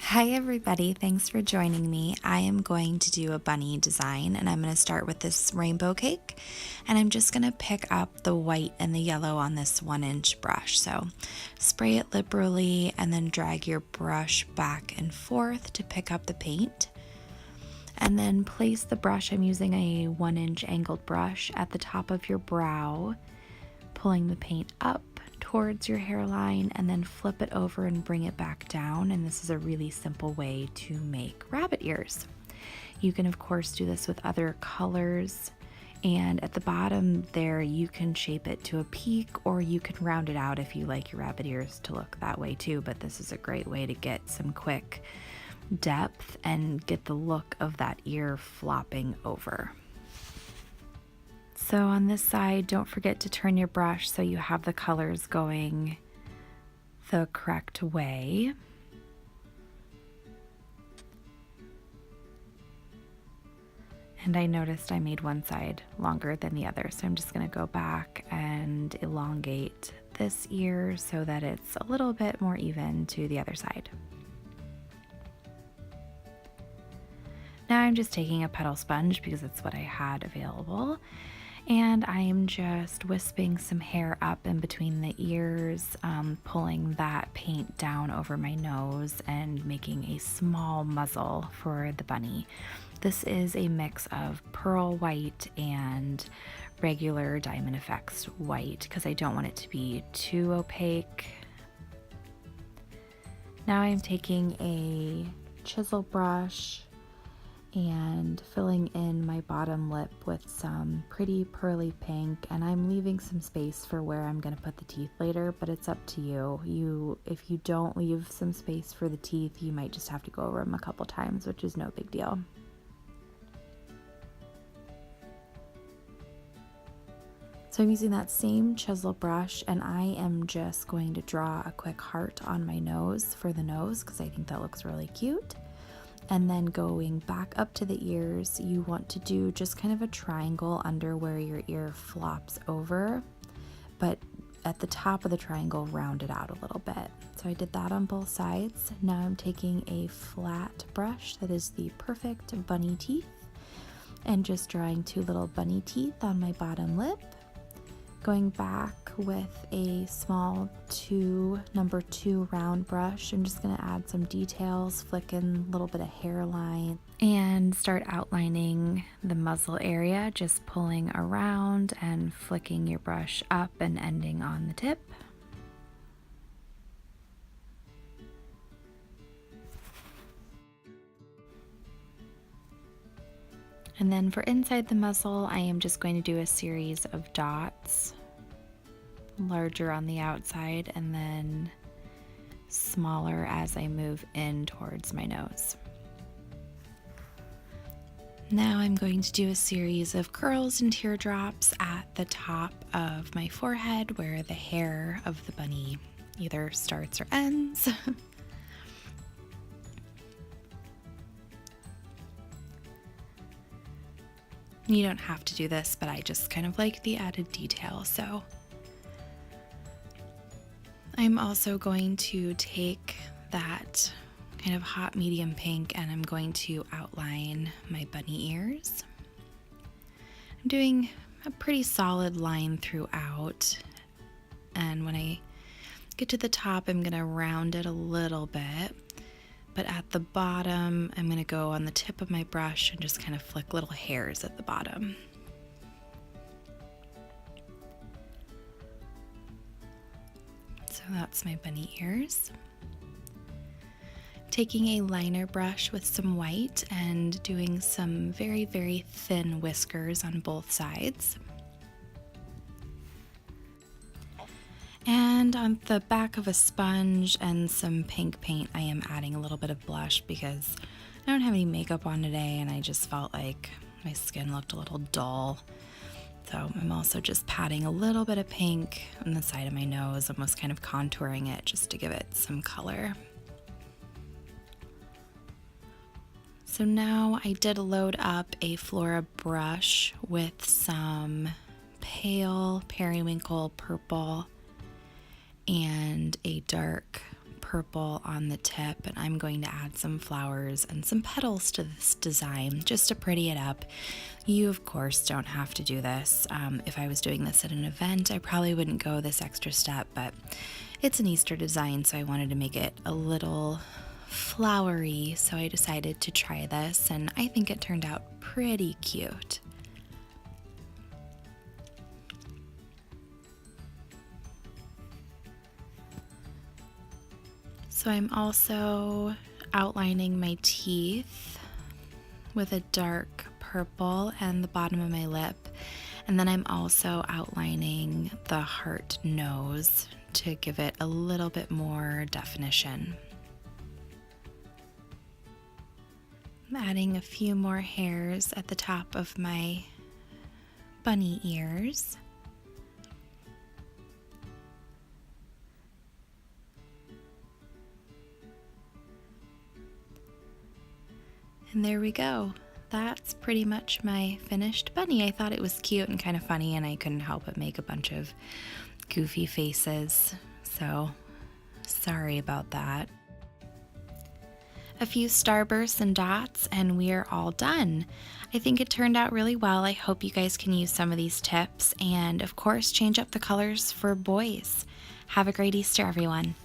Hi everybody, thanks for joining me. I am going to do a bunny design and I'm going to start with this rainbow cake, and I'm just going to pick up the white and the yellow on this 1-inch brush. So spray it liberally and then drag your brush back and forth to pick up the paint. And then place the brush, I'm using a 1-inch angled brush, at the top of your brow, pulling the paint up towards your hairline, and then flip it over and bring it back down. And this is a really simple way to make rabbit ears. You can of course do this with other colors, and at the bottom there you can shape it to a peak, or you can round it out if you like your rabbit ears to look that way too, but this is a great way to get some quick depth and get the look of that ear flopping over. So on this side, don't forget to turn your brush so you have the colors going the correct way. And I noticed I made one side longer than the other, so I'm just going to go back and elongate this ear so that it's a little bit more even to the other side. Now I'm just taking a petal sponge because it's what I had available, and I'm just wisping some hair up in between the ears, pulling that paint down over my nose and making a small muzzle for the bunny. This is a mix of pearl white and regular Diamond Effects white because I don't want it to be too opaque. Now I'm taking a chisel brush and filling in my bottom lip with some pretty pearly pink, and I'm leaving some space for where I'm going to put the teeth later, but it's up to you. If you don't leave some space for the teeth, you might just have to go over them a couple times, which is no big deal. So I'm using that same chisel brush, and I am just going to draw a quick heart on my nose for the nose because I think that looks really cute. And then going back up to the ears, you want to do just kind of a triangle under where your ear flops over, but at the top of the triangle, round it out a little bit. So I did that on both sides. Now I'm taking a flat brush that is the perfect bunny teeth and just drawing 2 little bunny teeth on my bottom lip. Going back with a small number 2 round brush, I'm just going to add some details, flick in a little bit of hairline, and start outlining the muzzle area, just pulling around and flicking your brush up and ending on the tip. And then for inside the muzzle, I am just going to do a series of dots, larger on the outside and then smaller as I move in towards my nose. Now I'm going to do a series of curls and teardrops at the top of my forehead where the hair of the bunny either starts or ends. You don't have to do this, but I just kind of like the added detail. So I'm also going to take that kind of hot medium pink and I'm going to outline my bunny ears. I'm doing a pretty solid line throughout, and when I get to the top, I'm going to round it a little bit. But at the bottom, I'm going to go on the tip of my brush and just kind of flick little hairs at the bottom. So that's my bunny ears. Taking a liner brush with some white and doing some very, very thin whiskers on both sides. And on the back of a sponge and some pink paint, I am adding a little bit of blush because I don't have any makeup on today and I just felt like my skin looked a little dull. So I'm also just patting a little bit of pink on the side of my nose, almost kind of contouring it just to give it some color. So now I did load up a Flora brush with some pale periwinkle purple and a dark purple on the tip, and I'm going to add some flowers and some petals to this design just to pretty it up. You, of course, don't have to do this. If I was doing this at an event, I probably wouldn't go this extra step, but it's an Easter design, so I wanted to make it a little flowery, so I decided to try this, and I think it turned out pretty cute. So I'm also outlining my teeth with a dark purple and the bottom of my lip, and then I'm also outlining the heart nose to give it a little bit more definition. I'm adding a few more hairs at the top of my bunny ears. And there we go. That's pretty much my finished bunny. I thought it was cute and kind of funny, and I couldn't help but make a bunch of goofy faces, so sorry about that. A few starbursts and dots, and we're all done. I think it turned out really well. I hope you guys can use some of these tips, and of course, change up the colors for boys. Have a great Easter, everyone.